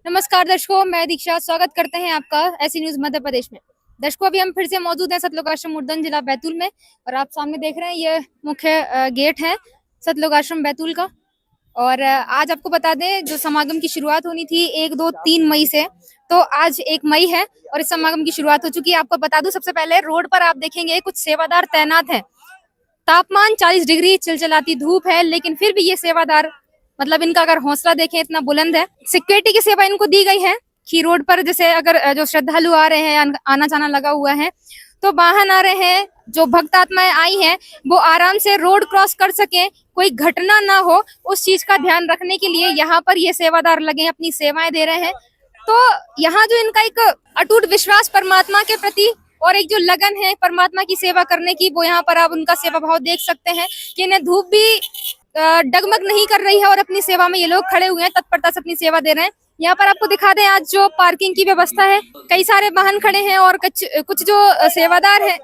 नमस्कार दर्शकों, मैं दीक्षा स्वागत करते हैं आपका ऐसी न्यूज मध्य प्रदेश में। दर्शकों, अभी हम फिर से मौजूद हैं सतलोक आश्रम उर्दन जिला बैतूल में और आप सामने देख रहे हैं ये मुख्य गेट है सतलोक आश्रम बैतूल का। और आज आपको बता दें जो समागम की शुरुआत होनी थी 1, 2, 3 मई से, तो आज 1 मई है और इस समागम की शुरुआत हो चुकी है। आपको बता दूं, सबसे पहले रोड पर आप देखेंगे कुछ सेवादार तैनात हैं। तापमान 40 डिग्री चिलचिलाती धूप है, लेकिन फिर भी ये सेवादार मतलब इनका अगर हौसला देखें इतना बुलंद है। सिक्योरिटी की सेवा इनको दी गई है कि रोड पर जैसे अगर जो श्रद्धालु आ रहे हैं, आना जाना लगा हुआ है, तो वाहन आ रहे हैं, जो भक्त आत्माएं आई हैं वो आराम से रोड क्रॉस कर सके, कोई घटना ना हो, उस चीज का ध्यान रखने के लिए यहाँ पर ये सेवादार लगे अपनी सेवाएं दे रहे हैं। तो यहाँ जो इनका एक अटूट विश्वास परमात्मा के प्रति और एक जो लगन है परमात्मा की सेवा करने की, वो यहाँ पर आप उनका सेवा भाव देख सकते हैं कि इन्हें धूप भी डगमग नहीं कर रही है और अपनी सेवा में ये लोग खड़े हुए हैं, तत्परता से अपनी सेवा दे रहे हैं। यहाँ पर आपको दिखा दें आज जो पार्किंग की व्यवस्था है, कई सारे वाहन खड़े हैं और कुछ जो सेवादार हैं,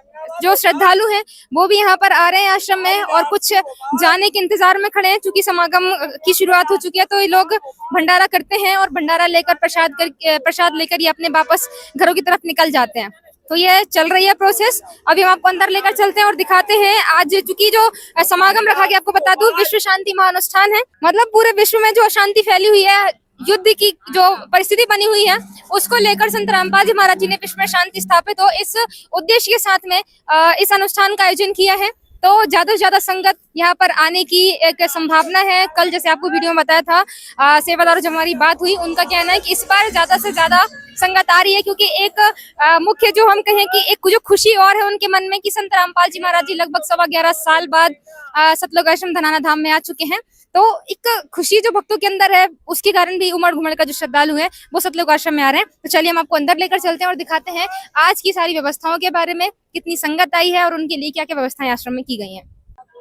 जो श्रद्धालु हैं, वो भी यहाँ पर आ रहे हैं आश्रम में और कुछ जाने के इंतजार में खड़े हैं। चूंकि समागम की शुरुआत हो चुकी है तो ये लोग भंडारा करते हैं और भंडारा लेकर प्रसाद लेकर ये अपने वापस घरों की तरफ निकल जाते हैं। तो ये चल रही है प्रोसेस। अभी हम आपको अंदर लेकर चलते हैं और दिखाते हैं आज चूंकि जो समागम रखा गया, आपको बता दूं विश्व शांति महाअनुष्ठान है। मतलब पूरे विश्व में जो अशांति फैली हुई है, युद्ध की जो परिस्थिति बनी हुई है, उसको लेकर संत रामपाल जी महाराज जी ने विश्व में शांति स्थापित हो इस उद्देश्य के साथ में इस अनुष्ठान का आयोजन किया है। तो ज्यादा से ज्यादा संगत यहाँ पर आने की एक संभावना है। कल जैसे आपको वीडियो में बताया था सेवादारों जब हमारी बात हुई, उनका कहना है कि इस बार ज्यादा से ज्यादा संगत आ रही है, क्योंकि एक मुख्य जो हम कहें कि एक जो खुशी और है उनके मन में कि संत रामपाल जी महाराज जी लगभग 11.25 साल बाद सतलोक आश्रम धनाना धाम में आ चुके हैं। तो एक खुशी जो भक्तों के अंदर है, उसके कारण भी उमड़ घुमड़ का जो श्रद्धालु है वो सतलोक आश्रम में आ रहे हैं। तो चलिए हम आपको अंदर लेकर चलते हैं और दिखाते हैं आज की सारी व्यवस्थाओं के बारे में, कितनी संगत आई है और उनके लिए क्या क्या व्यवस्थाएं आश्रम में की गई हैं।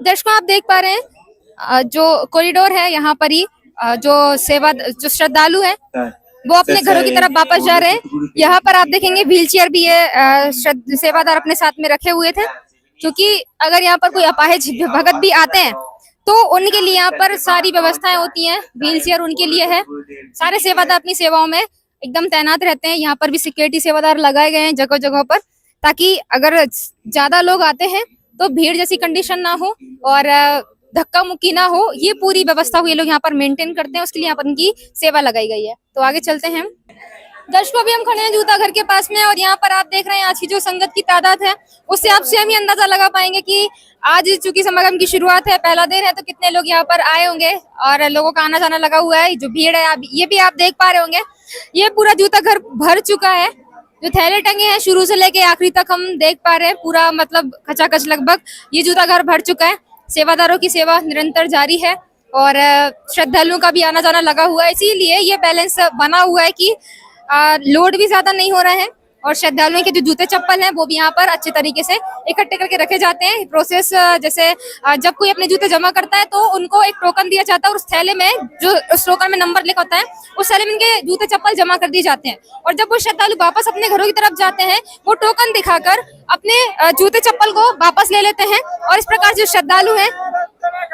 दर्शकों, आप देख पा रहे हैं जो कॉरिडोर है, यहाँ पर ही जो श्रद्धालु है वो अपने घरों की तरफ वापस जा रहे हैं। यहाँ पर आप देखेंगे व्हील चेयर भी ये सेवादार अपने साथ में रखे हुए थे, क्योंकि अगर यहाँ पर कोई अपाहिज भगत भी आते हैं तो उनके लिए यहाँ पर सारी व्यवस्थाएं होती हैं। व्हील चेयर उनके लिए है। सारे सेवादार अपनी सेवाओं में एकदम तैनात रहते हैं। यहाँ पर भी सिक्योरिटी सेवादार लगाए गए हैं जगह जगह पर, ताकि अगर ज्यादा लोग आते हैं तो भीड़ जैसी कंडीशन ना हो और धक्का मुक्की ना हो, ये पूरी व्यवस्था हुई लोग यहाँ पर मेंटेन करते हैं। उसके लिए यहाँ पर उनकी सेवा लगाई गई है। तो आगे चलते हैं। दर्शकों, अभी हम खड़े हैं जूता घर के पास में और यहाँ पर आप देख रहे हैं आज की जो संगत की तादाद है, उससे आप स्वयं ही अंदाजा लगा पाएंगे कि आज चूंकि समागम की शुरुआत है, पहला दिन है, तो कितने लोग यहाँ पर आए होंगे और लोगों का आना जाना लगा हुआ है। जो भीड़ है ये भी आप देख पा रहे होंगे। ये पूरा जूता घर भर चुका है। जो थैले टंगे हैं शुरू से लेके आखिरी तक हम देख पा रहे हैं, पूरा मतलब खचाखच लगभग ये जूता घर भर चुका है। सेवादारों की सेवा निरंतर जारी है और श्रद्धालुओं का भी आना जाना लगा हुआ है। इसीलिए ये बैलेंस बना हुआ है कि लोड भी ज्यादा नहीं हो रहा है और श्रद्धालुओं के जो जूते चप्पल हैं वो भी यहाँ पर अच्छे तरीके से इकट्ठे करके रखे जाते हैं। प्रोसेस जैसे जब कोई अपने जूते जमा करता है तो उनको एक टोकन दिया जाता है और उस थैले में जो उस टोकन में नंबर लिखा होता है, उस थैले में इनके जूते चप्पल जमा कर दिए जाते हैं। और जब वो श्रद्धालु वापस अपने घरों की तरफ जाते हैं, वो टोकन दिखाकर अपने जूते चप्पल को वापस ले लेते हैं और इस प्रकार जो श्रद्धालु हैं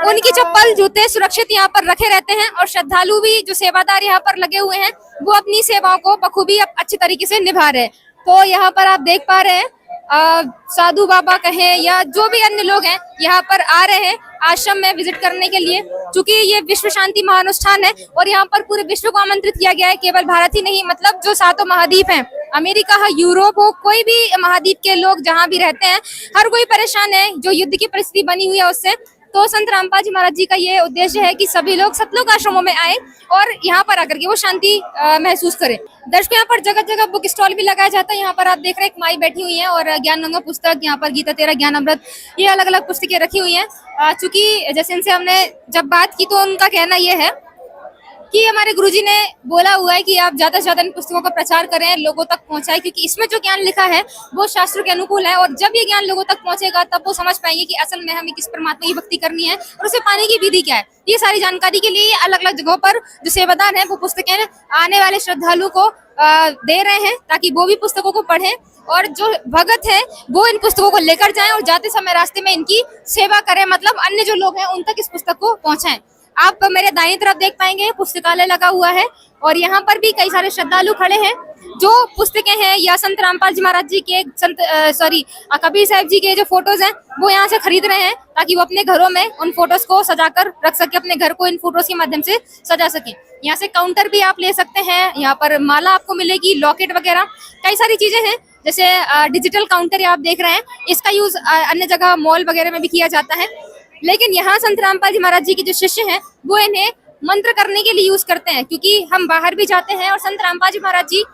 उनकी चप्पल जूते सुरक्षित यहाँ पर रखे रहते हैं और श्रद्धालु भी जो सेवादार यहाँ पर लगे हुए हैं वो अपनी सेवाओं को बखूबी अच्छी तरीके से निभा रहे हैं। तो यहाँ पर आप देख पा रहे हैं साधु बाबा कहें या जो भी अन्य लोग हैं यहाँ पर आ रहे हैं आश्रम में विजिट करने के लिए, क्योंकि ये विश्व शांति महाअनुष्ठान है और यहाँ पर पूरे विश्व को आमंत्रित किया गया है। केवल भारत ही नहीं, मतलब जो 7 महाद्वीप हैं, अमेरिका हो, यूरोप हो, कोई भी महाद्वीप के लोग जहाँ भी रहते हैं, हर कोई परेशान है जो युद्ध की परिस्थिति बनी हुई है उससे। तो संत रामपाल जी महाराज जी का ये उद्देश्य है कि सभी लोग सतलोक आश्रमों में आए और यहाँ पर आकर के वो शांति महसूस करें। दर्शकों, यहाँ पर जगह जगह बुक स्टॉल भी लगाया जाता है। यहाँ पर आप देख रहे हैं एक माई बैठी हुई है और ज्ञान गंगा पुस्तक, यहाँ पर गीता तेरा ज्ञान अमृत, ये अलग अलग पुस्तकें रखी हुई हैं। चूंकि जैसे इनसे हमने जब बात की तो उनका कहना ये है कि हमारे गुरुजी ने बोला हुआ है कि आप ज्यादा से ज्यादा इन पुस्तकों का प्रचार करें, लोगों तक पहुंचाएं, क्योंकि इसमें जो ज्ञान लिखा है वो शास्त्र के अनुकूल है और जब ये ज्ञान लोगों तक पहुंचेगा तब वो समझ पाएंगे कि असल में हमें किस परमात्मा की भक्ति करनी है और उसे पाने की विधि क्या है। ये सारी जानकारी के लिए अलग अलग जगहों पर जो सेवादार है वो पुस्तकें आने वाले श्रद्धालु को दे रहे हैं, ताकि वो भी पुस्तकों को पढ़ें और जो भगत है वो इन पुस्तकों को लेकर जाएं और जाते समय रास्ते में इनकी सेवा करें, मतलब अन्य जो लोग हैं उन तक इस पुस्तक को पहुंचाएं। आप मेरे दाहिनी तरफ देख पाएंगे पुस्तकालय लगा हुआ है और यहाँ पर भी कई सारे श्रद्धालु खड़े हैं जो पुस्तकें हैं या संत रामपाल जी महाराज जी के कबीर साहब जी के जो फोटोज हैं वो यहाँ से खरीद रहे हैं ताकि वो अपने घरों में उन फोटोज को सजाकर रख सके, अपने घर को इन फोटोज के माध्यम से सजा सके। यहाँ से काउंटर भी आप ले सकते हैं, यहाँ पर माला आपको मिलेगी, लॉकेट वगैरह कई सारी चीजें हैं। जैसे डिजिटल काउंटर आप देख रहे हैं, इसका यूज अन्य जगह मॉल वगैरह में भी किया जाता है, लेकिन यहाँ संत रामपाल जी महाराज जी के जो शिष्य हैं वो इन्हें मंत्र करने के लिए यूज करते हैं, क्योंकि हम बाहर भी जाते हैं और संत रामपाल जी महाराज जी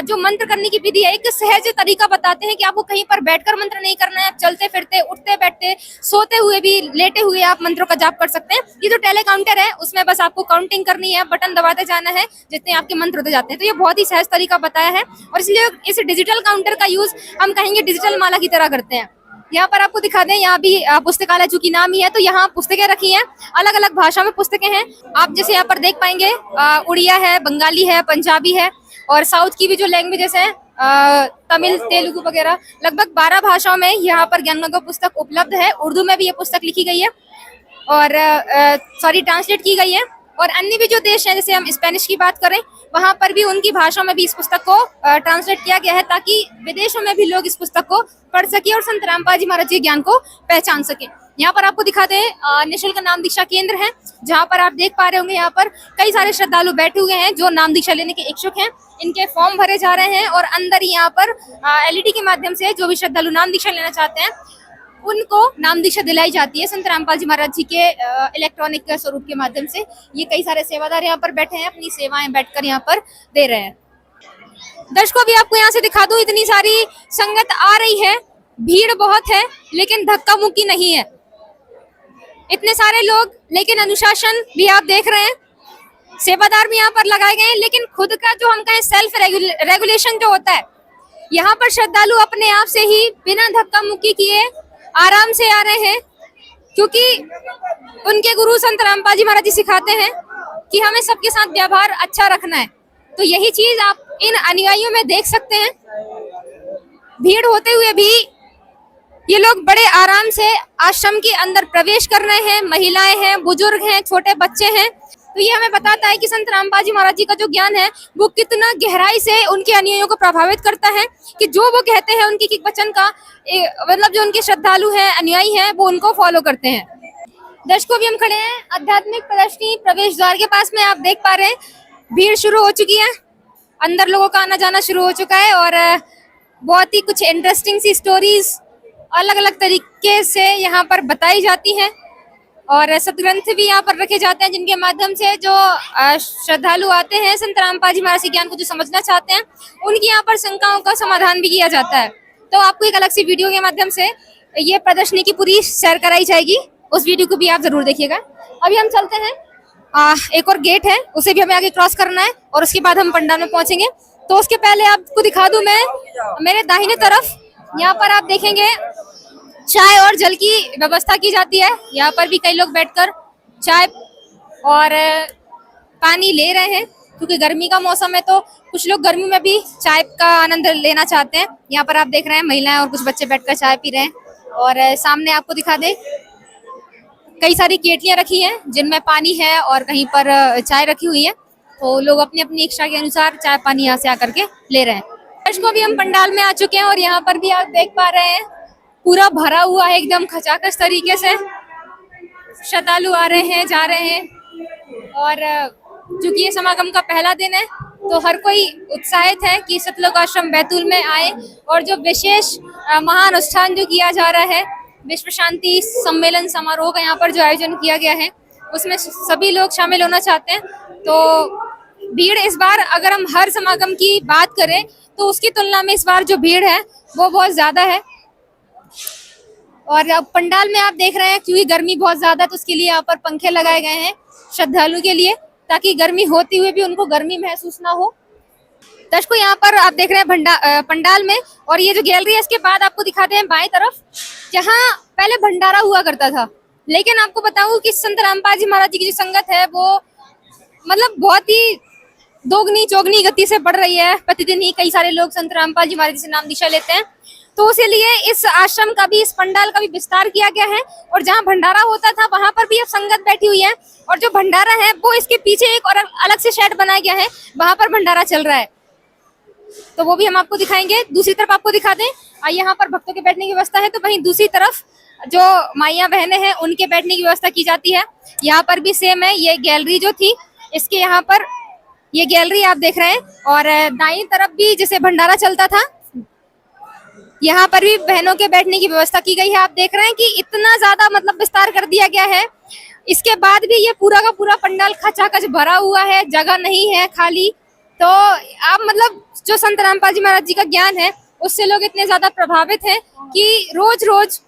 जो मंत्र करने की विधि है एक सहज तरीका बताते हैं कि आपको कहीं पर बैठकर मंत्र नहीं करना है, चलते फिरते, उठते बैठते, सोते हुए भी, लेटे हुए आप मंत्रों का जाप कर सकते हैं। ये जो टेली काउंटर है उसमें बस आपको काउंटिंग करनी है, बटन दबाते जाना है, जितने आपके मंत्र होते जाते हैं। तो ये बहुत ही सहज तरीका बताया है और इसलिए इस डिजिटल काउंटर का यूज हम कहेंगे डिजिटल माला की तरह करते हैं। यहाँ पर आपको दिखा दें, यहाँ भी पुस्तकालय चूंकि नाम ही है तो यहाँ पुस्तकें रखी हैं, अलग अलग भाषा में पुस्तकें हैं। आप जैसे यहाँ पर देख पाएंगे उड़िया है, बंगाली है, पंजाबी है और साउथ की भी जो लैंग्वेजेस है तमिल, तेलुगु वगैरह, लगभग 12 भाषाओं में यहाँ पर ज्ञान गंगा पुस्तक उपलब्ध है। उर्दू में भी ये पुस्तक लिखी गई है और ट्रांसलेट की गई है। और अन्य भी जो देश हैं, जैसे हम स्पेनिश की बात करें, वहां पर भी उनकी भाषा में भी इस पुस्तक को ट्रांसलेट किया गया है ताकि विदेशों में भी लोग इस पुस्तक को पढ़ सके और संत रामपाल जी महाराज जी ज्ञान को पहचान सके। यहाँ पर आपको दिखाते हैं निःशुल्क नाम दीक्षा केंद्र है, जहाँ पर आप देख पा रहे होंगे यहाँ पर कई सारे श्रद्धालु बैठे हुए हैं जो नाम दीक्षा लेने के इच्छुक हैं। इनके फॉर्म भरे जा रहे हैं और अंदर ही यहाँ पर LED के माध्यम से जो भी श्रद्धालु नाम दीक्षा लेना चाहते हैं उनको नाम दीक्षा दिलाई जाती है संत रामपाल जी महाराज जी के इलेक्ट्रॉनिक स्वरूप के माध्यम से। ये कई सारे सेवादार यहाँ पर बैठे हैं, अपनी सेवाएं बैठकर यहाँ पर दे रहे हैं। दर्शकों अभी आपको यहाँ से दिखा दूं, इतनी सारी संगत आ रही है, भीड़ बहुत है लेकिन धक्का मुक्की नहीं है। इतने सारे लोग, लेकिन अनुशासन भी आप देख रहे हैं, सेवादार भी यहाँ पर लगाए गए हैं, लेकिन खुद का जो हम कहें सेल्फ रेगुलेशन जो होता है, यहाँ पर श्रद्धालु अपने आप से ही बिना धक्का मुक्की किए आराम से आ रहे हैं, क्योंकि उनके गुरु संत रामपाल जी महाराज जी सिखाते हैं कि हमें सबके साथ व्यवहार अच्छा रखना है। तो यही चीज आप इन अनुयायियों में देख सकते हैं। भीड़ होते हुए भी ये लोग बड़े आराम से आश्रम के अंदर प्रवेश कर रहे हैं। महिलाएं हैं, बुजुर्ग हैं, छोटे बच्चे हैं। तो ये हमें बताता है कि संत रामपाल जी महाराज जी का जो ज्ञान है वो कितना गहराई से उनके अनुयायियों को प्रभावित करता है, कि जो वो कहते हैं उनके एक वचन का मतलब जो उनके श्रद्धालु हैं, अनुयायी हैं, वो उनको फॉलो करते हैं। दर्शकों भी हम खड़े हैं आध्यात्मिक प्रदर्शनी प्रवेश द्वार के पास में। आप देख पा रहे हैं भीड़ शुरू हो चुकी है, अंदर लोगों का आना जाना शुरू हो चुका है और बहुत ही कुछ इंटरेस्टिंग सी स्टोरीज अलग अलग तरीके से यहाँ पर बताई जाती हैं और सदग्रंथ भी यहाँ पर रखे जाते हैं, जिनके माध्यम से जो श्रद्धालु आते हैं संत रामपाल जी महाराज के ज्ञान को जो समझना चाहते हैं उनकी यहाँ पर शंकाओं का समाधान भी किया जाता है। तो आपको एक अलग सी वीडियो के माध्यम से ये प्रदर्शनी की पूरी सैर कराई जाएगी, उस वीडियो को भी आप जरूर देखिएगा। अभी हम चलते हैं, एक और गेट है उसे भी हमें आगे क्रॉस करना है और उसके बाद हम पंडाल में पहुंचेंगे। तो उसके पहले आपको दिखा दूं मैं, मेरे दाहिने तरफ यहाँ पर आप देखेंगे चाय और जल की व्यवस्था की जाती है। यहाँ पर भी कई लोग बैठकर चाय और पानी ले रहे हैं, क्योंकि गर्मी का मौसम है तो कुछ लोग गर्मी में भी चाय का आनंद लेना चाहते हैं। यहाँ पर आप देख रहे हैं महिलाएं और कुछ बच्चे बैठकर चाय पी रहे हैं और सामने आपको दिखा दे कई सारी केटलियां रखी हैं जिनमें पानी है और कहीं पर चाय रखी हुई है। तो लोग अपनी अपनी इच्छा के अनुसार चाय पानी यहाँ से आकर के ले रहे हैं। दर्शकों भी हम पंडाल में आ चुके हैं और यहाँ पर भी आप देख पा रहे हैं पूरा भरा हुआ है एकदम खचाखच तरीके से। श्रद्धालु आ रहे हैं, जा रहे हैं और चूंकि ये समागम का पहला दिन है तो हर कोई उत्साहित है कि सतलोक आश्रम बैतूल में आए और जो विशेष महानुष्ठान जो किया जा रहा है, विश्व शांति सम्मेलन समारोह का यहाँ पर जो आयोजन किया गया है उसमें सभी लोग शामिल होना चाहते हैं। तो भीड़ इस बार, अगर हम हर समागम की बात करें तो उसकी तुलना में इस बार जो भीड़ है वो बहुत ज्यादा है। और अब पंडाल में आप देख रहे हैं क्योंकि गर्मी बहुत ज्यादा है तो उसके लिए यहाँ पर पंखे लगाए गए हैं श्रद्धालु के लिए, ताकि गर्मी होती हुई भी उनको गर्मी महसूस ना हो। दर्शकों यहाँ पर आप देख रहे हैं पंडाल में, और ये जो गैलरी है इसके बाद आपको दिखाते हैं बाएं तरफ, जहाँ पहले भंडारा हुआ करता था। लेकिन आपको बताऊं कि संत रामपाल जी महाराज जी की जो संगत है वो मतलब बहुत ही दोगुनी चौगुनी गति से बढ़ रही है। प्रतिदिन ही कई सारे लोग संत रामपाल जी महाराज जी से नाम दीक्षा लेते हैं तो इसीलिए इस आश्रम का भी, इस पंडाल का भी विस्तार किया गया है। और जहाँ भंडारा होता था वहां पर भी अब संगत बैठी हुई है, और जो भंडारा है वो इसके पीछे एक और अलग से शेड बनाया गया है, वहां पर भंडारा चल रहा है। तो वो भी हम आपको दिखाएंगे। दूसरी तरफ आपको दिखा दें, यहाँ पर भक्तों के बैठने की व्यवस्था है, तो वहीं दूसरी तरफ जो माइयां बहनें हैं उनके बैठने की व्यवस्था की जाती है। यहाँ पर भी सेम है। ये गैलरी जो थी, इसके यहाँ पर ये गैलरी आप देख रहे हैं, और दाईं तरफ भी जैसे भंडारा चलता था, यहाँ पर भी बहनों के बैठने की व्यवस्था की गई है। आप देख रहे हैं कि इतना ज्यादा मतलब विस्तार कर दिया गया है। इसके बाद भी ये पूरा का पूरा पंडाल खचाखच भरा हुआ है, जगह नहीं है खाली। तो आप मतलब जो संत रामपाल जी महाराज जी का ज्ञान है उससे लोग इतने ज्यादा प्रभावित हैं कि रोज रोज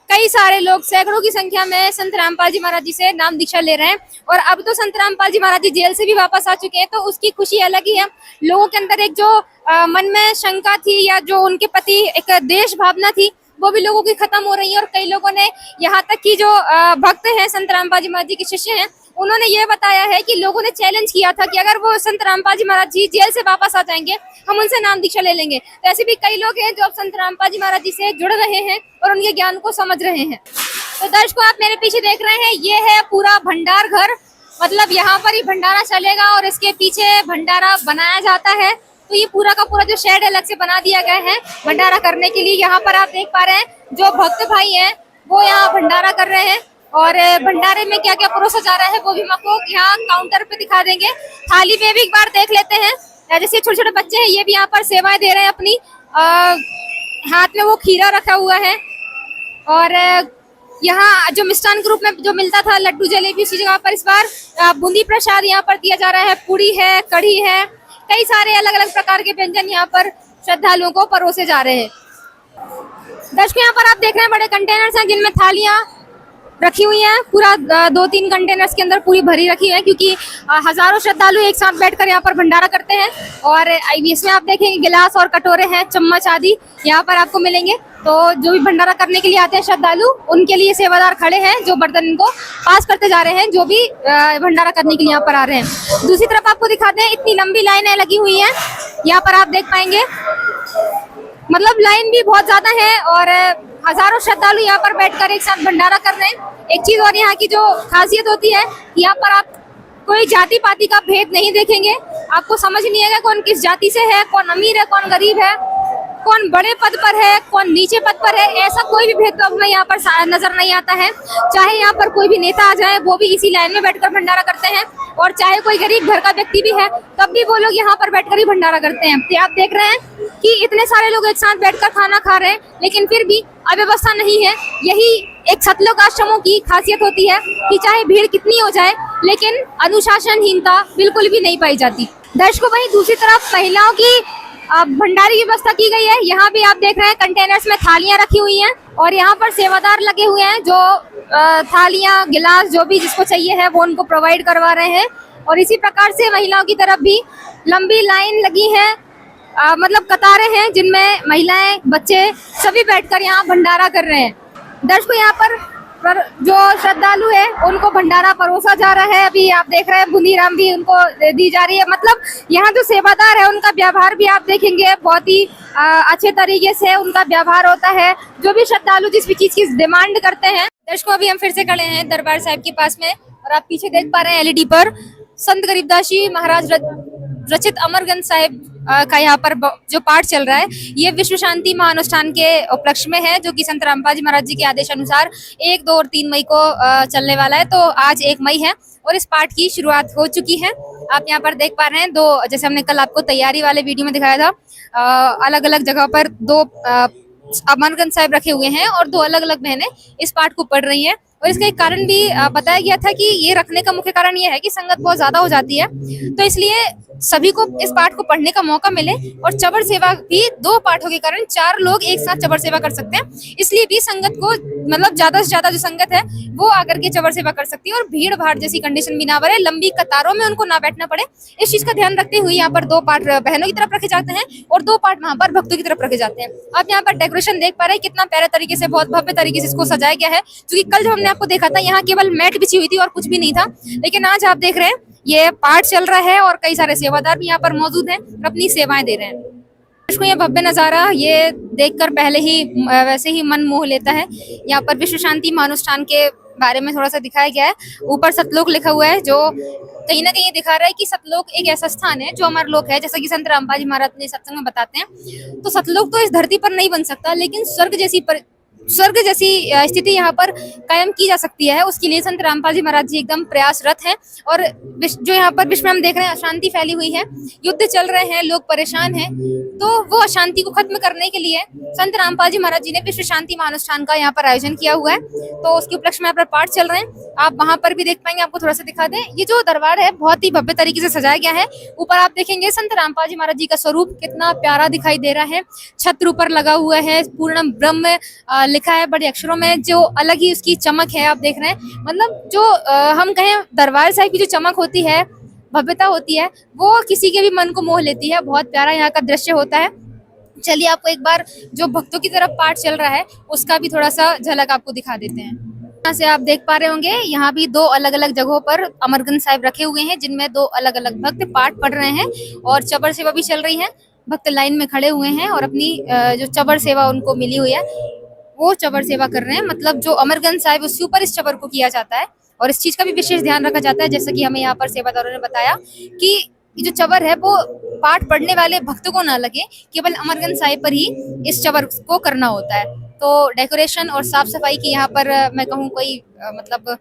कई सारे लोग, सैकड़ों की संख्या में संत रामपाल जी महाराज जी से नाम दीक्षा ले रहे हैं। और अब तो संत रामपाल जी महाराज जी जेल से भी वापस आ चुके हैं, तो उसकी खुशी अलग ही है। लोगों के अंदर एक जो मन में शंका थी, या जो उनके प्रति एक देश भावना थी, वो भी लोगों की खत्म हो रही है। और कई लोगों ने, यहाँ तक कि जो भक्त हैं, संत रामपाल जी महाराज जी के शिष्य हैं, उन्होंने ये बताया है कि लोगों ने चैलेंज किया था कि अगर वो संत रामपाल जी महाराज जी जेल से वापस आ जाएंगे, हम उनसे नाम दीक्षा ले लेंगे। तो ऐसे भी कई लोग हैं जो अब संत रामपाल जी महाराज जी से जुड़ रहे हैं और उनके ज्ञान को समझ रहे हैं। तो दर्शकों, आप मेरे पीछे देख रहे हैं, ये है पूरा भंडार घर। मतलब यहाँ पर ही भंडारा चलेगा और इसके पीछे भंडारा बनाया जाता है। तो ये पूरा का पूरा जो शेड अलग से बना दिया गया है भंडारा करने के लिए। यहाँ पर आप देख पा रहे हैं जो भक्त भाई हैं वो यहाँ भंडारा कर रहे हैं, और भंडारे में क्या क्या परोसा जा रहा है वो भी हम आपको यहाँ काउंटर पे दिखा देंगे। थाली में भी एक बार देख लेते हैं। जैसे छोटे छोटे बच्चे हैं, ये भी यहाँ पर सेवाएं दे रहे हैं अपनी। हाथ में वो खीरा रखा हुआ है, और यहाँ जो मिष्ठान के रूप में जो मिलता था लड्डू जलेबी, उसी जगह पर इस बार बूंदी प्रसाद यहाँ पर दिया जा रहा है। पूरी है, कढ़ी है, कई सारे अलग अलग प्रकार के व्यंजन यहाँ पर श्रद्धालुओं को परोसे जा रहे हैं। दर्शकों, यहाँ पर आप देख रहे हैं बड़े कंटेनर्स हैं जिनमें थालियां रखी हुई हैं। पूरा 2-3 कंटेनर्स के अंदर पूरी भरी रखी है, क्योंकि हजारों श्रद्धालु एक साथ बैठकर यहाँ पर भंडारा करते हैं। और इसमें आप देखेंगे गिलास और कटोरे हैं, चम्मच आदि यहाँ पर आपको मिलेंगे। तो जो भी भंडारा करने के लिए आते हैं श्रद्धालु, उनके लिए सेवादार खड़े हैं जो बर्तन इनको पास करते जा रहे हैं, जो भी भंडारा करने के लिए यहाँ पर आ रहे हैं। दूसरी तरफ आपको दिखाते हैं, इतनी लंबी लाइनें लगी हुई हैं, यहाँ पर आप देख पाएंगे। मतलब लाइन भी बहुत ज्यादा है, और हजारों श्रद्धालु यहाँ पर बैठकर एक साथ भंडारा कर रहे हैं। एक चीज और यहाँ की जो खासियत होती है, यहाँ पर आप कोई जाति पाति का भेद नहीं देखेंगे। आपको समझ नहीं आएगा कौन किस जाति से है, कौन अमीर है, कौन गरीब है, कौन बड़े पद पर है, कौन नीचे पद पर है। ऐसा कोई भी भेदभाव में यहाँ पर नजर नहीं आता है। चाहे यहाँ पर कोई भी नेता आ जाए, वो भी इसी लाइन में बैठकर भंडारा करते हैं, और चाहे कोई गरीब घर का व्यक्ति भी है, तब भी वो लोग यहाँ पर बैठकर ही भंडारा करते हैं। तो आप देख रहे हैं कि इतने सारे लोग एक साथ बैठकर खाना खा रहे हैं, लेकिन फिर भी अव्यवस्था नहीं है। यही एक सतलोक आश्रमों की खासियत होती है कि चाहे भीड़ कितनी हो जाए, लेकिन अनुशासनहीनता बिल्कुल भी नहीं पाई जाती। दर्शकों, वहीं दूसरी तरफ महिलाओं की भंडारी की व्यवस्था की गई है। यहाँ भी आप देख रहे हैं कंटेनर्स में थालियां रखी हुई हैं, और यहाँ पर सेवादार लगे हुए हैं जो थालियां, गिलास, जो भी जिसको चाहिए है वो उनको प्रोवाइड करवा रहे हैं। और इसी प्रकार से महिलाओं की तरफ भी लंबी लाइन लगी है, मतलब कतारें हैं जिनमें महिलाएं, बच्चे सभी बैठकर यहाँ भंडारा कर रहे हैं। दर्शकों, यहाँ पर जो श्रद्धालु है उनको भंडारा परोसा जा रहा है। अभी आप देख रहे हैं बूंदी राम भी उनको दी जा रही है। मतलब यहाँ जो सेवादार है उनका व्यवहार भी आप देखेंगे, बहुत ही अच्छे तरीके से उनका व्यवहार होता है। जो भी श्रद्धालु जिस भी चीज की डिमांड करते हैं। दर्शकों, अभी हम फिर से खड़े हैं दरबार साहिब के पास में, और आप पीछे देख पा रहे हैं एलईडी पर संत गरीबदास जी महाराज रचित अमरगंज साहिब का यहाँ पर जो पाठ चल रहा है, ये विश्व शांति महाअनुष्ठान के उपलक्ष्य में है, जो कि संत रामपाल जी महाराज जी के आदेश अनुसार 1, 2 और 3 मई को चलने वाला है। तो आज 1 मई है और इस पाठ की शुरुआत हो चुकी है। आप यहाँ पर देख पा रहे हैं, दो, जैसे हमने कल आपको तैयारी वाले वीडियो में दिखाया था, अलग अलग जगह पर 2 अमरगंज साहिब रखे हुए हैं, और 2 अलग अलग बहनें इस पाठ को पढ़ रही हैं। और इसका एक कारण भी बताया गया था कि ये रखने का मुख्य कारण ये है कि संगत बहुत ज्यादा हो जाती है, तो इसलिए सभी को इस पाठ को पढ़ने का मौका मिले। और चबर सेवा भी 2 पाठों के कारण 4 लोग एक साथ चबर सेवा कर सकते हैं, इसलिए भी संगत को, मतलब ज्यादा से ज्यादा जो संगत है वो आकर के चबर सेवा कर सकती है, और भीड़ भाड़ जैसी कंडीशन भी ना बने, लंबी कतारों में उनको ना बैठना पड़े। इस चीज का ध्यान रखते हुए यहाँ पर 2 पाठ बहनों की तरफ रखे जाते हैं और 2 पाठ वहाँ पर भक्तों की तरफ रखे जाते हैं। आप यहाँ पर डेकोरेशन देख पा रहे हैं, कितना प्यारे तरीके से, बहुत भव्य तरीके से इसको सजाया गया है। क्योंकि कल जब हमने आपको देखा था, यहाँ केवल मैट बिछी हुई थी और कुछ भी नहीं था, लेकिन आज आप देख रहे हैं ये पाठ चल रहा है और कई सारे सेवादार भी यहाँ पर मौजूद हैं और अपनी सेवाएं दे रहे हैं। दर्शकों ये भव्य नजारा ये देखकर पहले ही वैसे ही मन मोह लेता है। यहाँ पर विश्व शांति महानुष्ठान के बारे में थोड़ा सा दिखाया गया है। ऊपर सतलोक लिखा हुआ है जो कहीं ना कहीं दिखा रहा है कि सतलोक एक ऐसा स्थान है जो अमर लोक है, जैसा कि संत रामपाल जी महाराज ने सत्संग में बताते हैं। तो सतलोक तो इस धरती पर नहीं बन सकता, लेकिन स्वर्ग जैसी स्थिति यहाँ पर कायम की जा सकती है। उसके लिए संत रामपाल जी महाराज जी एकदम प्रयासरत हैं। और जो यहाँ पर विश्व में हम देख रहे हैं अशांति फैली हुई है, युद्ध चल रहे हैं, लोग परेशान हैं, तो वो अशांति को खत्म करने के लिए संत रामपाल जी महाराज जी ने विश्व शांति महानुष्ठान का यहाँ पर आयोजन किया हुआ है। तो उसके उपलक्ष्य में यहाँ पर पाठ चल रहे हैं, आप वहां पर भी देख पाएंगे। आपको थोड़ा सा दिखा दें, ये जो दरबार है बहुत ही भव्य तरीके से सजाया गया है। ऊपर आप देखेंगे संत रामपाल जी महाराज जी का स्वरूप कितना प्यारा दिखाई दे रहा है। छत्र ऊपर लगा हुआ है, पूर्ण ब्रह्म लिखा है बड़े अक्षरों में, जो अलग ही उसकी चमक है। आप देख रहे हैं, मतलब जो हम कहें दरबार साहिब की जो चमक होती है, भव्यता होती है, वो किसी के भी मन को मोह लेती है। बहुत प्यारा यहाँ का दृश्य होता है। चलिए आपको एक बार जो भक्तों की तरफ पाठ चल रहा है उसका भी थोड़ा सा झलक आपको दिखा देते हैं। यहाँ से आप देख पा रहे होंगे, यहाँ भी दो अलग अलग जगहों पर अमरगंज साहिब रखे हुए हैं, जिनमें दो अलग अलग भक्त पाठ पढ़ रहे हैं और चबर सेवा भी चल रही है। भक्त लाइन में खड़े हुए हैं और अपनी जो चबर सेवा उनको मिली हुई है वो चबर सेवा कर रहे हैं। मतलब जो अमरगंज साहिब उसके ऊपर इस चबर को किया जाता है और इस चीज का भी विशेष ध्यान रखा जाता है, जैसा कि हमें यहाँ पर सेवादारों ने बताया कि जो चबर है वो पाठ पढ़ने वाले भक्तों को ना लगे, केवल अमरगंज साहिब पर ही इस चबर को करना होता है। तो डेकोरेशन और साफ सफाई की यहाँ पर मैं कहूँ कोई मतलब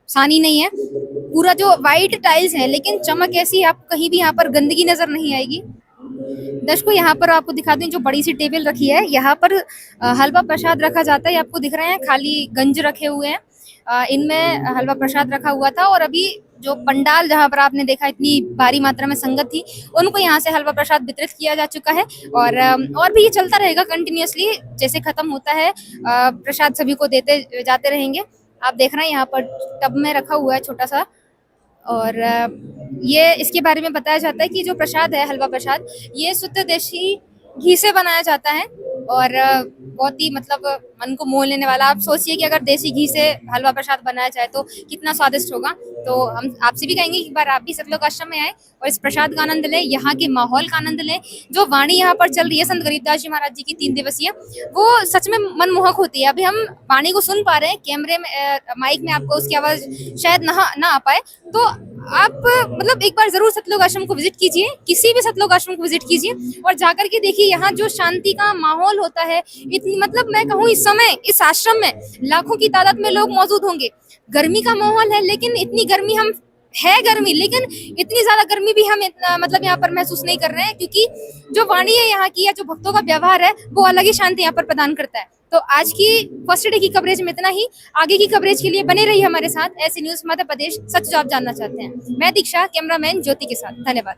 सानी नहीं है। पूरा जो वाइट टाइल्स है, लेकिन चमक ऐसी आपको कहीं भी यहाँ पर गंदगी नजर नहीं आएगी। दर्शकों यहाँ पर आपको दिखा दूं, जो बड़ी सी टेबल रखी है, यहाँ पर हलवा प्रसाद रखा जाता है। आपको दिख रहे हैं खाली गंज रखे हुए हैं, इनमें हलवा प्रसाद रखा हुआ था। और अभी जो पंडाल जहाँ पर आपने देखा इतनी भारी मात्रा में संगत थी, उनको यहाँ से हलवा प्रसाद वितरित किया जा चुका है। और भी ये चलता रहेगा कंटिन्यूअसली, जैसे खत्म होता है प्रसाद सभी को देते जाते रहेंगे। आप देख रहे हैं यहाँ पर टब में रखा हुआ है छोटा सा, और ये इसके बारे में बताया जाता है कि जो प्रसाद है हलवा प्रसाद, ये शुद्ध देशी घी से बनाया जाता है और बहुत ही मतलब मन को मोह लेने वाला। आप सोचिए कि अगर देसी घी से हलवा प्रसाद बनाया जाए तो कितना स्वादिष्ट होगा। तो हम आपसे भी कहेंगे कि एक बार आप भी सतलोक आश्रम में आए और इस प्रसाद का आनंद लें, यहाँ के माहौल का आनंद लें। जो वाणी यहाँ पर चल रही है संत गरीबदास जी महाराज जी की 3 दिवसीय, वो सच में मनमोहक होती है। अभी हम वाणी को सुन पा रहे हैं, कैमरे में माइक में आपको उसकी आवाज शायद ना आ पाए, तो आप मतलब एक बार जरूर सतलोक आश्रम को विजिट कीजिए, किसी भी सतलोक आश्रम को विजिट कीजिए और जाकर के देखिए यहाँ जो शांति का माहौल होता है। इतनी मतलब मैं कहूँ इस समय इस आश्रम में लाखों की तादाद में लोग मौजूद होंगे। गर्मी का माहौल है, लेकिन इतनी गर्मी गर्मी, लेकिन इतनी ज्यादा गर्मी भी हम इतना मतलब यहाँ पर महसूस नहीं कर रहे हैं, क्योंकि जो वाणी है यहाँ की या जो भक्तों का व्यवहार है वो अलग ही शांति यहाँ पर प्रदान करता है। तो आज की फर्स्ट डे की कवरेज में इतना ही। आगे की कवरेज के लिए बने रहिए हमारे साथ। ऐसी न्यूज मध्य प्रदेश, सच जो आप जानना चाहते हैं। मैं दीक्षा, कैमरामैन ज्योति के साथ। धन्यवाद।